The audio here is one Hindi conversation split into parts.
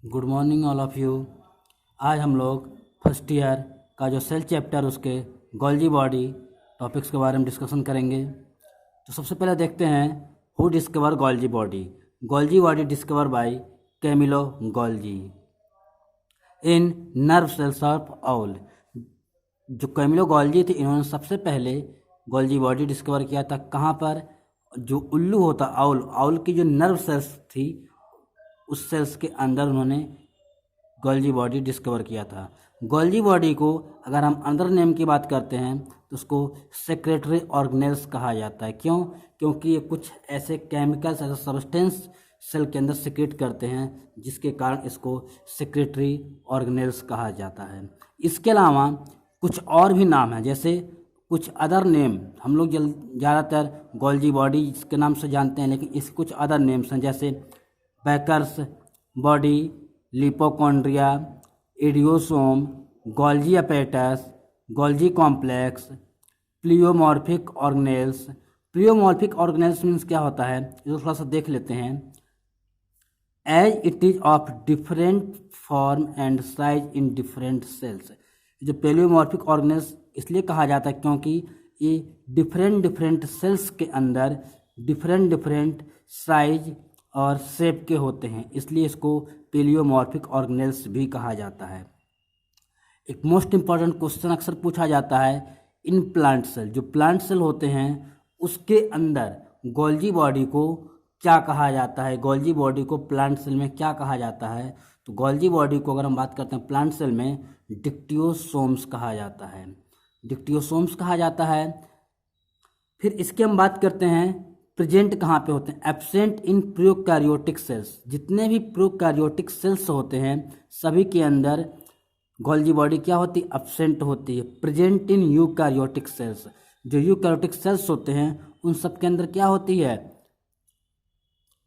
Good morning all of you. आज हम लोग फर्स्ट ईयर का जो सेल चैप्टर उसके गोल्जी बॉडी टॉपिक्स के बारे में डिस्कशन करेंगे। तो सबसे पहले देखते हैं who discover Golgi body. Golgi body discover by Camillo Golgi in nerve cells of owl. जो कैमिलो गोल्जी थे इन्होंने सबसे पहले गोल्जी बॉडी डिस्कवर किया था। कहाँ पर? जो उल्लू होता आउल की जो नर्व सेल्स थी उस सेल्स के अंदर उन्होंने गोल्जी बॉडी डिस्कवर किया था। गोल्जी बॉडी को अगर हम अंदर नेम की बात करते हैं तो उसको सेक्रेटरी ऑर्गेनेल्स कहा जाता है। क्यों? क्योंकि ये कुछ ऐसे केमिकल्स ऐसे सब्सटेंस सेल के अंदर सिक्रेट करते हैं जिसके कारण इसको सेक्रेटरी ऑर्गेनेल्स कहा जाता है। इसके अलावा कुछ और भी नाम हैं, जैसे कुछ अदर नेम हम लोग ज़्यादातर गोल्जी बॉडी के नाम से जानते हैं, लेकिन इसके कुछ अदर नेम्स हैं जैसे Baker's body, lipochondria, idiosome, Golgi apparatus, Golgi complex, pleomorphic organelles. Pleomorphic organelles means क्या होता है ये थोड़ा सा देख लेते हैं। As it is of different form and size in different cells. जो प्लियोमॉर्फिक ऑर्गेनेल्स इसलिए कहा जाता है क्योंकि ये डिफरेंट सेल्स के अंदर डिफरेंट साइज और शेप के होते हैं, इसलिए इसको प्लियोमॉर्फिक ऑर्गेनेल्स भी कहा जाता है। एक मोस्ट इम्पॉर्टेंट क्वेश्चन अक्सर पूछा जाता है, इन प्लांट सेल, जो प्लांट सेल होते हैं उसके अंदर गोल्जी बॉडी को क्या कहा जाता है? गोल्जी बॉडी को प्लांट सेल में क्या कहा जाता है? तो गोल्जी बॉडी को अगर हम बात करते हैं प्लांट सेल में डिक्टियोसोम्स कहा जाता है। डिक्टियोसोम्स कहा जाता है। फिर इसकी हम बात करते हैं प्रेजेंट कहाँ पे होते हैं? Absent in prokaryotic cells. जितने भी प्रोकैरियोटिक सेल्स होते हैं सभी के अंदर गोल्जी बॉडी क्या होती है? एब्सेंट होती है। Present in eukaryotic cells. जो यूकैरियोटिक सेल्स होते हैं उन सब के अंदर क्या होती है?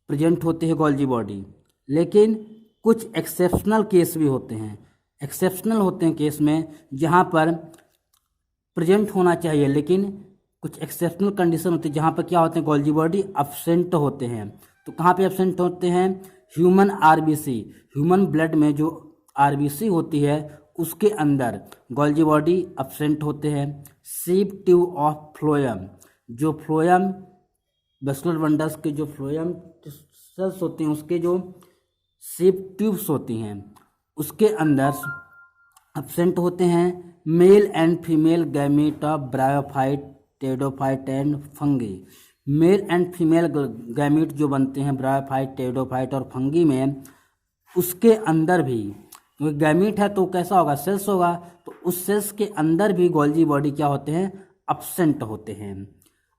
प्रेजेंट होती है गोल्जी बॉडी। लेकिन कुछ एक्सेप्शनल केस भी होते हैं। एक्सेप्शनल होते हैं केस में जहाँ पर प्रेजेंट होना चाहिए, लेकिन कुछ एक्सेप्शनल कंडीशन होती है जहाँ पर क्या होते हैं? गोल्जी बॉडी एब्सेंट होते हैं। तो कहाँ पे एब्सेंट होते हैं? ह्यूमन आरबीसी, ह्यूमन ब्लड में जो आरबीसी होती है उसके अंदर गोल्जी बॉडी एब्सेंट होते हैं। सीप ट्यूब ऑफ फ्लोएम, जो फ्लोएम वेस्कुलर बंडल्स के जो फ्लोएम सेल्स होती हैं उसके जो सीप ट्यूब्स होती हैं उसके अंदर एब्सेंट होते हैं। Male and female gamete of bryophyte, pteridophyte and fungi. Male and female gamete जो बनते हैं ब्रायोफाइट, टेडोफाइट और फंगी में, उसके अंदर भी क्योंकि गैमीट है तो कैसा होगा? सेल्स होगा। तो उस सेल्स के अंदर भी गोल्जी बॉडी क्या होते हैं? एब्सेंट होते हैं।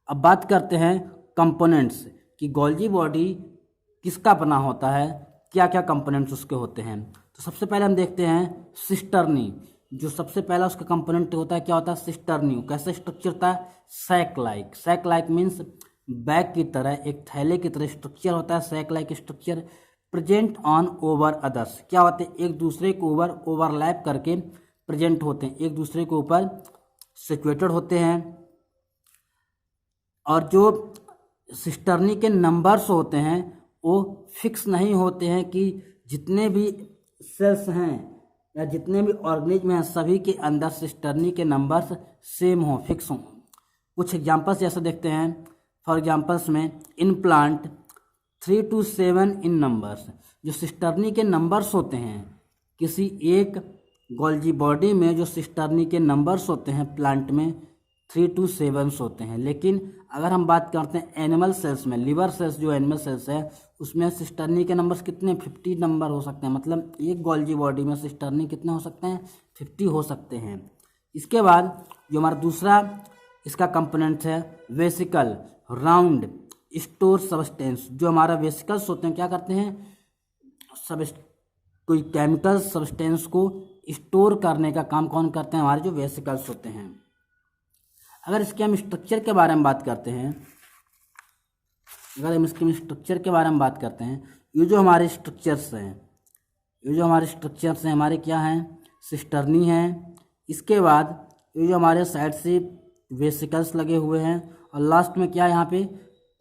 अब बात करते हैं कंपोनेंट्स कि गोल्जी बॉडी किसका बना होता है, क्या क्या कंपोनेंट्स उसके होते हैं। तो सबसे पहले हम देखते हैं सिस्टर्नी। जो सबसे पहला उसका कंपोनेंट होता है क्या होता है? सिस्टर्नी। कैसा स्ट्रक्चर होता है? Sac like. Sac like means bag की तरह, एक थैले की तरह स्ट्रक्चर होता है sac like structure. Present on over others, क्या होते हैं? एक दूसरे के ऊपर ओवरलैप करके प्रेजेंट होते हैं, एक दूसरे के ऊपर सिचुएटेड होते हैं। और जो सिस्टर्नी के नंबर्स होते हैं वो फिक्स नहीं होते हैं कि जितने भी सेल्स हैं या जितने भी ऑर्गेनिज्म हैं सभी के अंदर सिस्टर्नी के नंबर्स सेम हो, फिक्स हों। कुछ एग्जांपल्स जैसे देखते हैं। फॉर एग्जांपल्स में in plant 3 to 7 in numbers. जो सिस्टर्नी के नंबर्स होते हैं किसी एक गोल्जी बॉडी में, जो सिस्टर्नी के नंबर्स होते हैं प्लांट में 3 to 7 होते हैं। लेकिन अगर हम बात करते हैं एनिमल सेल्स में, लिवर सेल्स जो एनिमल सेल्स है उसमें सिस्टर्नी के नंबर्स कितने? 50 नंबर हो सकते हैं। मतलब एक गोल्जी बॉडी में सिस्टर्नी कितने हो सकते हैं? 50 हो सकते हैं। इसके बाद जो हमारा दूसरा इसका कंपोनेंट है वेसिकल, राउंड स्टोर सब्सटेंस। जो हमारा वेसिकल्स होते हैं क्या करते हैं? कोई केमिकल सब्सटेंस को स्टोर करने का काम कौन करते हैं? हमारे जो वेसिकल्स होते हैं। अगर इसके हम स्ट्रक्चर के बारे में बात करते हैं, ये जो हमारे स्ट्रक्चर्स हैं, हमारे क्या हैं? सिस्टर्नी हैं। इसके बाद ये जो हमारे साइड से वेसिकल्स लगे हुए हैं और लास्ट में क्या है? यहाँ पे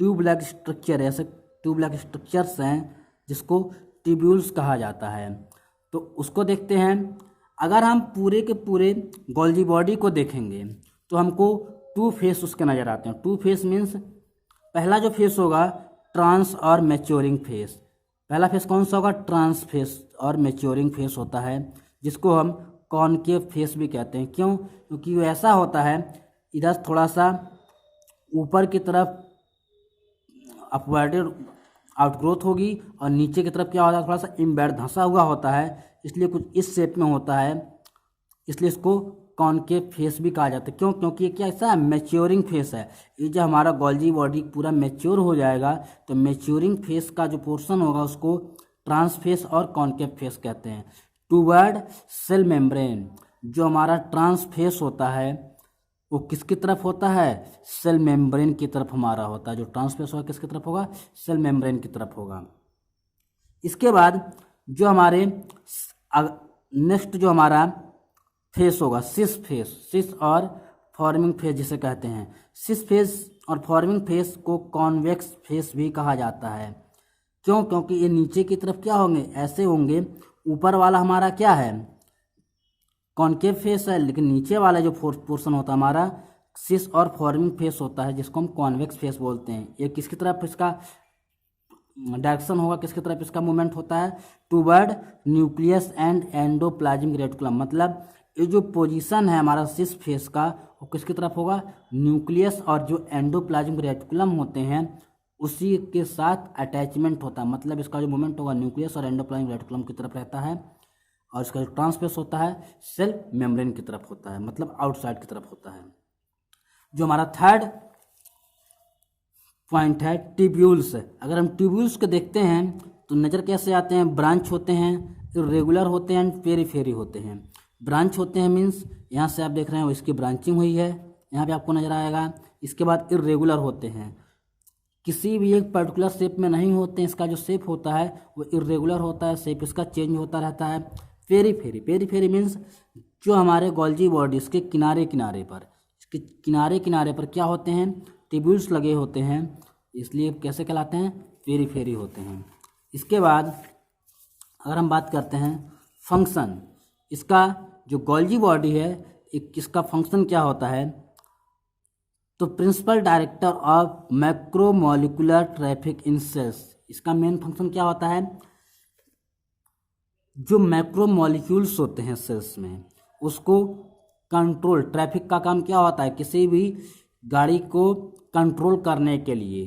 ट्यूब लाइक स्ट्रक्चर है। ऐसे ट्यूब लाइक स्ट्रक्चर्स हैं जिसको ट्यूब्यूल्स कहा जाता है। तो उसको देखते हैं। अगर हम पूरे के पूरे गोल्जी बॉडी को देखेंगे तो हमको 2 फेस उसके नज़र आते हैं। 2 फेस मीन्स पहला जो फेस होगा ट्रांस और मैच्योरिंग फेस। पहला फेस कौन सा होगा? ट्रांस फेस और मैच्योरिंग फेस होता है, जिसको हम कॉनकेव फेस भी कहते हैं। क्यों? क्योंकि वो ऐसा होता है, इधर थोड़ा सा ऊपर की तरफ अपवर्डेड आउटग्रोथ होगी और नीचे की तरफ क्या होता है, थोड़ा सा इम्बेड धंसा हुआ होता है, इसलिए कुछ इस शेप में होता है, इसलिए इसको कॉनकेव फेस भी कहा जाता है। क्यों? क्योंकि ये क्या ऐसा मैच्योरिंग फेस है। ये जब हमारा गोल्जी बॉडी पूरा मैच्योर हो जाएगा तो मैच्योरिंग फेस का जो पोर्शन होगा उसको ट्रांस फेस और कॉनकेव फेस कहते हैं। टूवर्ड सेल मेम्ब्रेन, जो हमारा ट्रांस फेस होता है वो किसकी तरफ होता है? सेल मेम्ब्रेन की तरफ हमारा होता है। जो ट्रांस फेस होगा किसकी तरफ होगा? सेल मेम्ब्रेन की तरफ होगा। इसके बाद जो हमारे नेक्स्ट जो हमारा फेस होगा सिस फेस, सिस और फॉर्मिंग फेस जिसे कहते हैं। सिस फेस और फॉर्मिंग फेस को कॉन्वेक्स फेस भी कहा जाता है। क्यों? क्योंकि ये नीचे की तरफ क्या होंगे? ऐसे होंगे। ऊपर वाला हमारा क्या है? कॉनकेव फेस है, लेकिन नीचे वाला जो पोर्शन होता है हमारा सिस और फॉर्मिंग फेस होता है, जिसको हम कॉन्वेक्स फेस बोलते हैं। ये किसकी तरफ इसका डायरेक्शन होगा, किसकी तरफ इसका मूवमेंट होता है? Toward nucleus and endoplasmic reticulum. मतलब ये जो पोजीशन है हमारा सिस फेस का वो किसकी तरफ होगा? न्यूक्लियस और जो एंडोप्लाज्मिक रेटिकुलम होते हैं उसी के साथ अटैचमेंट होता है। मतलब इसका जो मूवमेंट होगा न्यूक्लियस और एंडोप्लाज्मिक रेटिकुलम की तरफ रहता है, और इसका जो ट्रांसफेस होता है सेल मेम्ब्रेन की तरफ होता है, मतलब आउटसाइड की तरफ होता है। जो हमारा थर्ड पॉइंट है ट्यूब्यूल्स। अगर हम ट्यूब्यूल्स को देखते हैं तो नज़र कैसे आते हैं? ब्रांच होते हैं, इरेगुलर होते हैं, पेरीफेरी होते हैं। ब्रांच होते हैं मीन्स यहाँ से आप देख रहे हैं इसकी ब्रांचिंग हुई है, यहाँ पे आपको नज़र आएगा। इसके बाद इरेगुलर होते हैं, किसी भी एक पर्टिकुलर शेप में नहीं होते हैं। इसका जो शेप होता है वो इरेगुलर होता है, शेप इसका चेंज होता रहता है। पेरीफेरी, पेरीफेरी मीन्स जो हमारे गोल्जी बॉडी इसके किनारे किनारे पर, इसके किनारे किनारे पर क्या होते हैं? ट्यूब्यूल्स लगे होते हैं, इसलिए कैसे कहलाते हैं? पेरीफेरी होते हैं। इसके बाद अगर हम बात करते हैं फंक्शन, इसका जो गोल्जी बॉडी है इसका फंक्शन क्या होता है? तो principal director of macromolecular traffic in cells, इसका मेन फंक्शन क्या होता है? जो मैक्रोमोलिक्यूल्स होते हैं सेल्स में उसको कंट्रोल, ट्रैफिक का काम क्या होता है? किसी भी गाड़ी को कंट्रोल करने के लिए,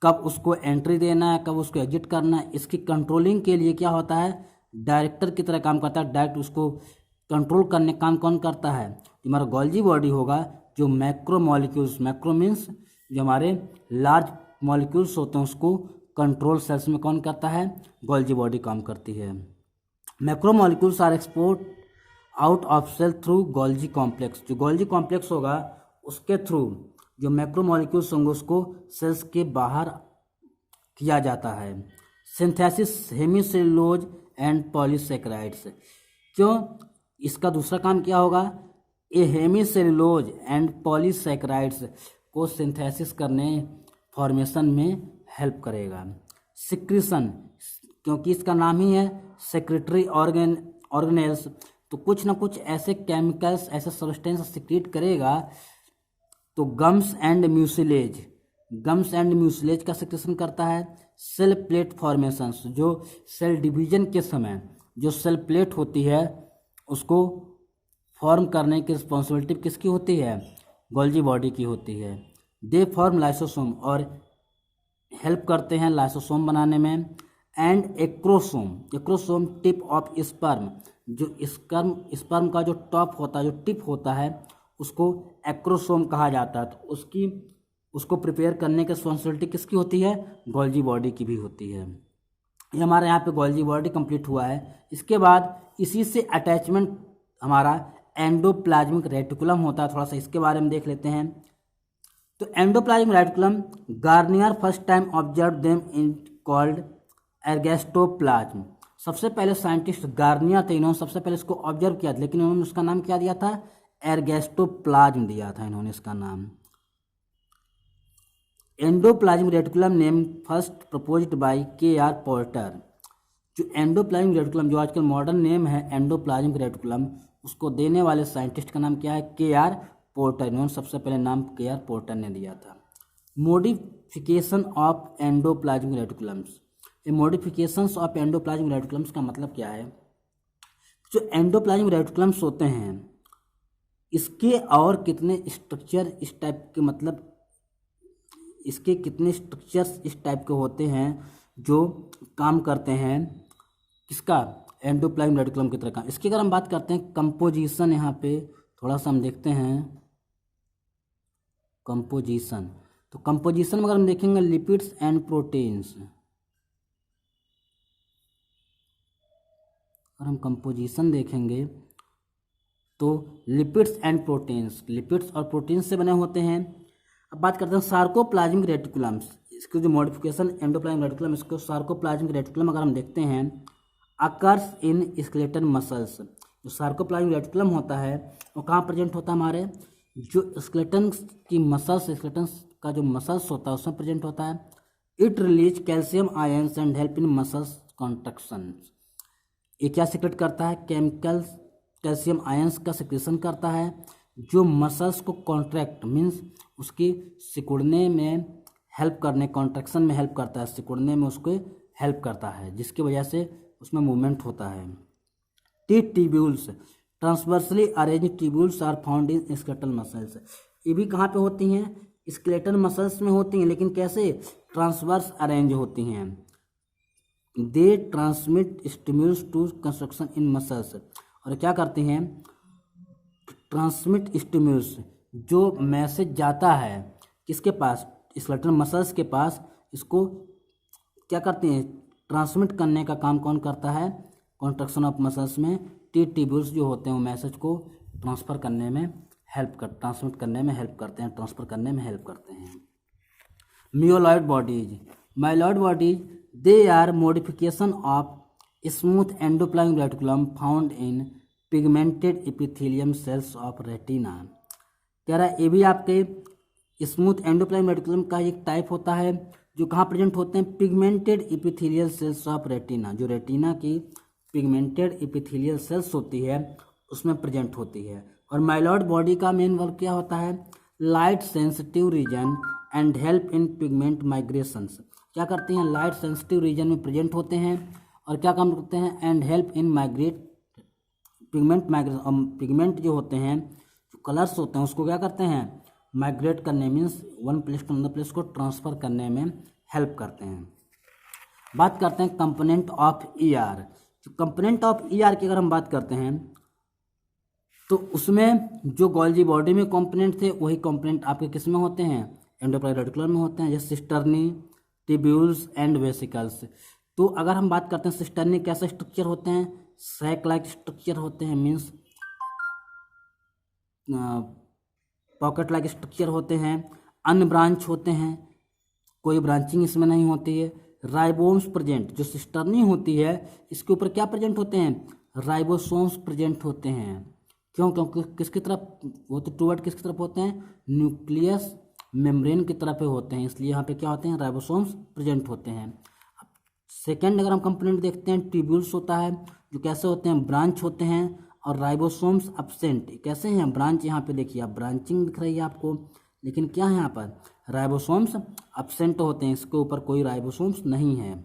कब उसको एंट्री देना है, कब उसको एग्जिट करना है, इसकी कंट्रोलिंग के लिए क्या होता है? डायरेक्टर की तरह काम करता है। डायरेक्ट उसको कंट्रोल करने का काम कौन करता है? हमारा गोल्जी बॉडी होगा। जो मैक्रो मॉलिक्यूल्स, मैक्रो मीन्स जो हमारे लार्ज मॉलिक्यूल्स होते हैं उसको कंट्रोल सेल्स में कौन करता है? गोल्जी बॉडी काम करती है। Macro molecules are export out of cell through Golgi complex. जो गोल्जी कॉम्प्लेक्स होगा उसके थ्रू जो मैक्रो मॉलिक्यूल्स होंगे उसको सेल्स के बाहर किया जाता है। Synthesis hemicellulose and polysaccharides. क्यों? इसका दूसरा काम क्या होगा? ये हेमीसेलुलोज एंड पॉलीसेकेराइड्स को सिंथेसिस करने फॉर्मेशन में हेल्प करेगा। सिक्रीशन, क्योंकि इसका नाम ही है सेक्रेटरी ऑर्गेनेल्स, तो कुछ ना कुछ ऐसे केमिकल्स, ऐसे सब्सटेंस सिक्रीट करेगा। तो gums and mucilage, gums and mucilage का सिक्रेशन करता है। सेल प्लेट फॉर्मेशंस, जो सेल डिवीजन के समय जो सेल प्लेट होती है उसको फॉर्म करने की रिस्पॉन्सिबिलिटी किसकी होती है? गोल्जी बॉडी की होती है। दे फॉर्म लाइसोसोम, और हेल्प करते हैं लाइसोसोम बनाने में। And acrosome, acrosome tip of sperm, जो स्पर्म का जो टॉप होता है, जो टिप होता है उसको एक्रोसोम कहा जाता है। तो उसको प्रिपेयर करने की रिस्पॉन्सिबिलिटी किसकी होती है? गोल्जी बॉडी की भी होती है। ये हमारे यहाँ पे गोल्जी बॉडी कंप्लीट हुआ है। इसके बाद इसी से अटैचमेंट हमारा एंडोप्लाज्मिक रेटिकुलम होता है। थोड़ा सा इसके बारे में देख लेते हैं। तो endoplasmic reticulum, Garnier first time observe them in called ergastoplasm. सबसे पहले साइंटिस्ट गार्नियर थे, इन्होंने सबसे पहले इसको ऑब्जर्व किया था, लेकिन इन्होंने उसका नाम क्या दिया था? एर्गेस्टोप्लाज्म दिया था इन्होंने इसका नाम। Endoplasmic reticulum name first proposed by K.R. Porter. जो एंडोप्लाज्मिक रेटिकुलम, जो आजकल मॉडर्न नेम है एंडोप्लाज्मिक रेटिकुलम, उसको देने वाले साइंटिस्ट का नाम क्या है? के.आर. पोर्टर। इन्होंने सबसे पहले नाम के.आर. पोर्टर ने दिया था। Modification of endoplasmic reticulums. ये मॉडिफिकेशंस ऑफ एंडोप्लाज्मिक रेटिकुलम्स का मतलब क्या है? जो एंडोप्लाज्मिक रेटिकुलम्स होते हैं इसके और कितने स्ट्रक्चर इस टाइप के, मतलब इसके कितने स्ट्रक्चर्स इस टाइप के होते हैं जो काम करते हैं किसका? एंडोप्लाज्मिक रेटिकुलम की तरह का। इसकी अगर हम बात करते हैं कंपोजिशन, यहाँ पे थोड़ा सा हम देखते हैं कंपोजिशन। तो कंपोजिशन में अगर हम देखेंगे लिपिड्स एंड प्रोटीन्स, अगर हम कंपोजिशन देखेंगे तो लिपिड्स एंड प्रोटीन्स, लिपिड्स और प्रोटीन्स से बने होते हैं। अब बात करते हैं सार्कोप्लाज्मिक रेटिकुलम्स। इसके जो मॉडिफिकेशन एंडोप्लाज्मिक रेटिकुलम, इसको सार्कोप्लाज्मिक रेटिकुलम अगर हम देखते हैं अकर्स इन स्केलेटल मसल्स। जो सार्कोप्लाज्मिक रेटिकुलम होता है वो कहाँ प्रेजेंट होता है? हमारे जो स्केलेटन की मसल्स, स्केलेटन का जो मसल्स होता है उसमें प्रेजेंट होता है। It release calcium ions and help in muscles contraction. ये क्या सिक्रेट करता है? केमिकल्स, कैल्शियम आयंस का सिक्रेशन करता है जो मसल्स को कॉन्ट्रैक्ट मीन्स उसकी सिकुड़ने में हेल्प करने, कॉन्ट्रैक्शन में हेल्प करता है, सिकुड़ने में उसको हेल्प करता है, जिसकी वजह से उसमें मूवमेंट होता है। T tubules, transversely arrange tubules are found in skeletal muscles. ये भी कहाँ पे होती हैं? स्केलेटल मसल्स में होती हैं, लेकिन कैसे? ट्रांसवर्स अरेंज होती हैं। They transmit stimulus to construction in muscles. और क्या करती हैं? ट्रांसमिट स्टिम्यूल्स, जो मैसेज जाता है किसके पास? स्केलेटल मसल्स के पास, इसको क्या करती हैं? ट्रांसमिट करने का काम कौन करता है? कॉन्ट्रैक्शन ऑफ मसल्स में टी ट्यूब्यूल्स जो होते हैं वो मैसेज को ट्रांसमिट करने में हेल्प करते हैं, ट्रांसफर करने में हेल्प करते हैं। Myeloid bodies, myeloid bodies, they are modification of smooth endoplasmic reticulum found in pigmented epithelium cells of retina. कह रहा है ये भी आपके स्मूथ एंडोप्लाज्मिक रेटिकुलम का एक टाइप होता है जो कहाँ प्रेजेंट होते हैं? Pigmented epithelial cells of retina. जो रेटिना की पिगमेंटेड एपिथेलियल सेल्स होती है उसमें प्रेजेंट होती है। और माइलॉइड बॉडी का मेन वर्क क्या होता है? Light sensitive region and help in pigment migrations. क्या करती हैं? लाइट सेंसिटिव रीजन में प्रेजेंट होते हैं और क्या काम करते हैं? And help in migrate pigment migration. Pigment जो होते हैं, जो कलर्स होते हैं, उसको क्या करते हैं? माइग्रेट करने means one place to another place को ट्रांसफर करने में हेल्प करते हैं। बात करते हैं कंपोनेंट ऑफ ईआर। जो कंपोनेंट ऑफ ईआर की अगर हम बात करते हैं तो उसमें जो गोल्जी बॉडी में कंपोनेंट थे वही कंपोनेंट आपके किस में होते हैं? एंडोप्लाज्मिक रेटिकुलम में होते हैं, जैसे सिस्टर्नी, ट्यूब्यूल्स एंड वेसिकल्स। तो अगर हम बात करते हैं सिस्टर्नी कैसे स्ट्रक्चर होते हैं? सैक लाइक स्ट्रक्चर होते हैं, मीन्स पॉकेट लाइक स्ट्रक्चर होते हैं, अनब्रांच होते हैं, कोई ब्रांचिंग इसमें नहीं होती है। राइबोम्स प्रेजेंट, जो सिस्टर्नी होती है इसके ऊपर क्या प्रेजेंट होते हैं? राइबोसोम्स प्रेजेंट होते हैं। क्यों? क्योंकि किसकी तरफ वो तो टूवर्ड किसकी तरफ होते हैं? न्यूक्लियस मेम्ब्रेन की तरफ होते हैं, इसलिए यहाँ पे क्या होते हैं? राइबोसोम्स प्रेजेंट होते हैं। सेकेंड अगर हम कंपोनेंट देखते हैं ट्यूब्यूल्स होता है, जो कैसे होते हैं? ब्रांच होते हैं। और राइबोसोम्स अब्सेंट, कैसे हैं? ब्रांच, यहाँ पे देखिए आप ब्रांचिंग दिख रही है आपको, लेकिन क्या है यहाँ पर? राइबोसोम्स अब्सेंट होते हैं, इसके ऊपर कोई राइबोसोम्स नहीं है।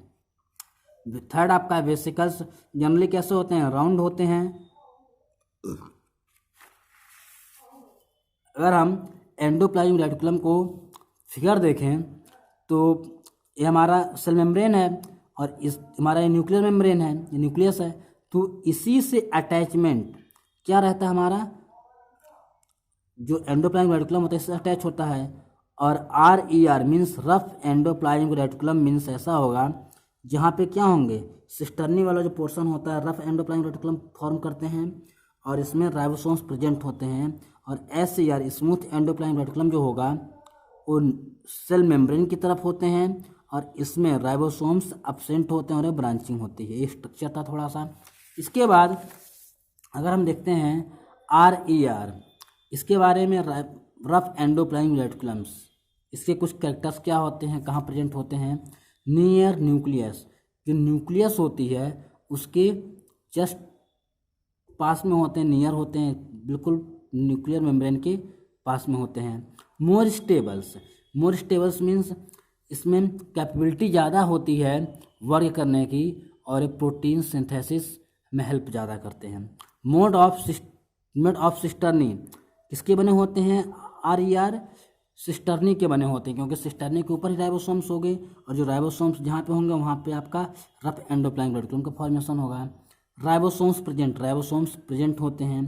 थर्ड आपका वेसिकल्स, जनरली कैसे होते हैं? राउंड होते हैं। अगर हम एंडोप्लाज्मिक रेटिकुलम को फिगर देखें तो ये हमारा सेल मेम्ब्रेन है और इस हमारा ये न्यूक्लियर मेम्ब्रेन है, ये न्यूक्लियस है। तो इसी से अटैचमेंट क्या रहता है? हमारा जो एंडोप्लाज्मिक रेटिकुलम होता है इससे अटैच होता है। और RER means rough endoplasmic reticulum means ऐसा होगा जहाँ पे क्या होंगे? सिस्टर्नी वाला जो पोर्शन होता है रफ एंडोप्लाज्मिक रेटिकुलम फॉर्म करते हैं और इसमें राइबोसोम्स प्रेजेंट होते हैं। और SER स्मूथ एंडोप्लाज्मिक रेटिकुलम जो होगा वो सेल मेम्ब्रेन की तरफ होते हैं और इसमें राइबोसोम्स अब्सेंट होते हैं और ब्रांचिंग होती है। ये स्ट्रक्चर था थोड़ा सा। इसके बाद अगर हम देखते हैं RER, इसके बारे में रफ एंडोप्लाज्मिक रेटिकुलम्स, इसके कुछ कैरेक्टर्स क्या होते हैं, कहाँ प्रेजेंट होते हैं? नियर न्यूक्लियस, जो न्यूक्लियस होती है उसके जस्ट पास में होते हैं, नियर होते हैं, बिल्कुल न्यूक्लियर मेम्ब्रेन के पास में होते हैं। मोर स्टेबल्स मीन्स इसमें कैपेबिलिटी ज़्यादा होती है वर्क करने की और प्रोटीन सिंथेसिस में हेल्प ज़्यादा करते हैं। मोड ऑफ सिस्टर्नी किसके बने होते हैं? RER सिस्टर्नी के बने होते हैं, क्योंकि सिस्टर्नी के ऊपर ही राइबोसोम्स हो गए और जो राइबोसोम्स जहाँ पे होंगे वहाँ पे आपका रफ एंडोप्लाज्मिक रेटिकुलम का फॉर्मेशन होगा। राइबोसोम्स प्रेजेंट होते हैं।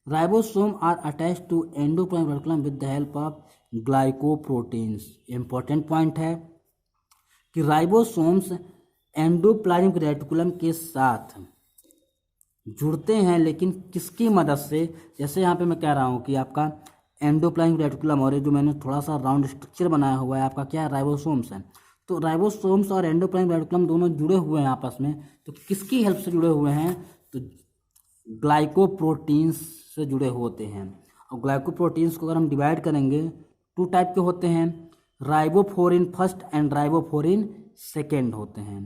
Ribosome are attach to endoplasmic reticulum with the help of glycoproteins. Important point है कि राइबोसोम्स एंडोप्लाज्मिक रेटिकुलम के साथ जुड़ते हैं, लेकिन किसकी मदद से? जैसे यहाँ पे मैं कह रहा हूँ कि आपका एंडोप्लाज्मिक रेटिकुलम और ये जो मैंने थोड़ा सा राउंड स्ट्रक्चर बनाया हुआ है आपका क्या है? राइबोसोम्स है। तो राइबोसोम्स और एंडोप्लाज्मिक रेटिकुलम दोनों जुड़े हुए हैं आपस में, तो किसकी हेल्प से जुड़े हुए हैं? तो ग्लाइकोप्रोटीन्स से जुड़े होते हैं। और ग्लाइकोप्रोटीन्स को अगर हम डिवाइड करेंगे, 2 टाइप के होते हैं, ribophorin first and ribophorin second होते हैं।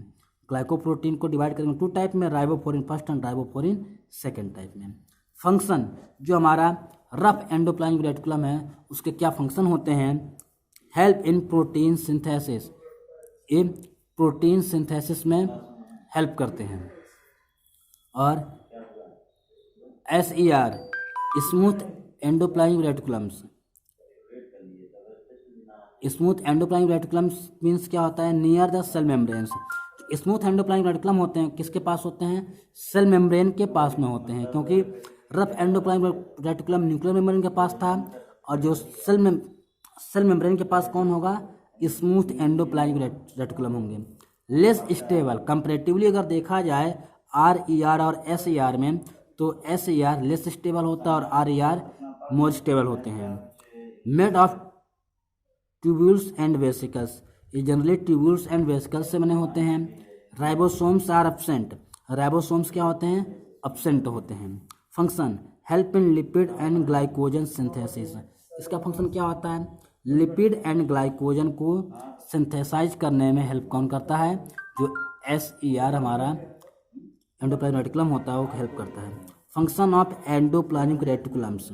ग्लाइकोप्रोटीन को डिवाइड करेंगे 2 टाइप में, ribophorin first and ribophorin second type में। फंक्शन जो हमारा रफ एंडोप्लाज्मिक रेटिकुलम है उसके क्या फंक्शन होते हैं? हेल्प इन प्रोटीन सिंथेसिस, ये प्रोटीन सिंथेसिस में हेल्प करते हैं। और SER smooth endoplasmic reticulums, smooth endoplasmic reticulums means क्या होता है? Near the cell membranes. Smooth endoplasmic reticulum होते हैं किसके पास होते हैं? सेल मेम्ब्रेन के पास में होते हैं, क्योंकि rough endoplasmic reticulum nuclear membrane के पास था और जो सेल मेम्ब्रेन के पास कौन होगा? स्मूथ एंडोप्लाज्मिक रेटिकुलम होंगे। लेस स्टेबल कंपैरेटिवली अगर देखा जाए RER और SER में, तो SER लेस स्टेबल होता है और RER मोर स्टेबल होते हैं। Made of tubules and vesicles, ये जनरली ट्यूब्यूल्स एंड वेसिकल्स से बने होते हैं। राइबोसोम्स आर एब्सेंट, राइबोसोम्स क्या होते हैं? एब्सेंट होते हैं। Function help in lipid and glycogen synthesis, इसका फंक्शन क्या होता है? लिपिड एंड ग्लाइकोजन को सिंथेसाइज करने में हेल्प कौन करता है? जो SER हमारा एंडोप्लाज्मिक रेटिकुलम होता है वो हेल्प करता है। Function of endoplasmic reticulums,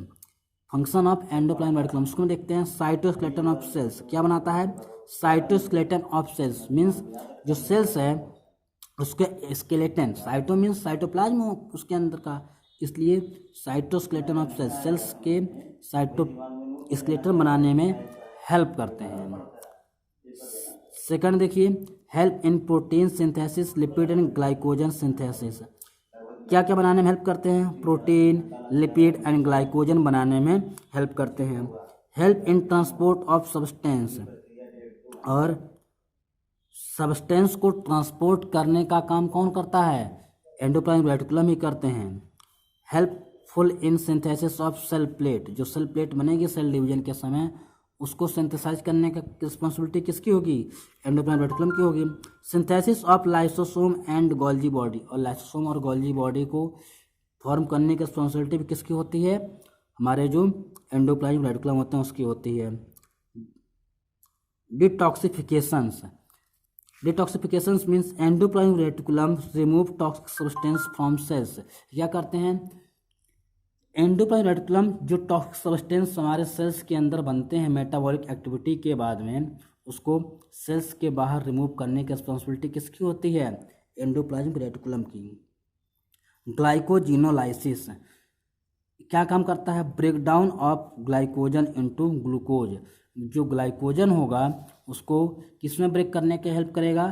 function of endoplasmic reticulums को देखते हैं। साइटोस्केलेटन ऑफ सेल्स क्या बनाता है? साइटोस्केलेटन ऑफ सेल्स मीन्स जो सेल्स है उसके स्केलेटन, साइटो मीन्स साइटोप्लाज्म उसके अंदर का, इसलिए साइटोस्केलेटन ऑफ सेल्स सेल्स के साइटोस्केलेटन बनाने में हेल्प करते हैं। सेकंड देखिए, help in protein synthesis, lipid and glycogen synthesis, क्या क्या बनाने में हेल्प करते हैं? प्रोटीन, लिपिड एंड ग्लाइकोजन बनाने में हेल्प करते हैं। Help in transport of substance, और सब्सटेंस को ट्रांसपोर्ट करने का काम कौन करता है? एंडोप्लाज्मिक रेटिकुलम ही करते हैं। Helpful in synthesis of cell plate, जो सेल प्लेट बनेगी सेल डिवीजन के समय उसको सिंथेसाइज करने का रिस्पॉन्सिबिलिटी किसकी होगी? एंडोप्लाज्मिक रेटिकुलम की होगी। Synthesis of lysosome and Golgi body, और लाइसोसोम और गोल्जी बॉडी को फॉर्म करने की रिस्पॉन्सिबिलिटी भी किसकी होती है? हमारे जो एंडोप्लाज्मिक रेटिकुलम होते हैं उसकी होती है। Detoxifications, detoxifications means endoplasmic reticulum remove toxic substance from cells, क्या करते हैं? एंडोप्लाज्मिक रेटिकुलम जो टॉक्सिक सब्सटेंस हमारे सेल्स के अंदर बनते हैं मेटाबॉलिक एक्टिविटी के बाद में, उसको सेल्स के बाहर रिमूव करने की रिस्पॉन्सिबिलिटी किसकी होती है? एंडोप्लाज्मिक रेटिकुलम की। ग्लाइकोजिनोलाइसिस क्या काम करता है? Break down of glycogen into glucose, जो ग्लाइकोजन होगा उसको किस में ब्रेक करने के हेल्प करेगा?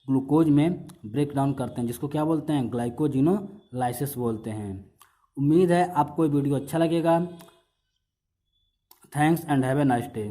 ग्लूकोज में ब्रेक डाउन करते हैं, जिसको क्या बोलते हैं? ग्लाइकोजिनोलाइसिस बोलते हैं। उम्मीद है आपको ये वीडियो अच्छा लगेगा। Thanks and have a nice day.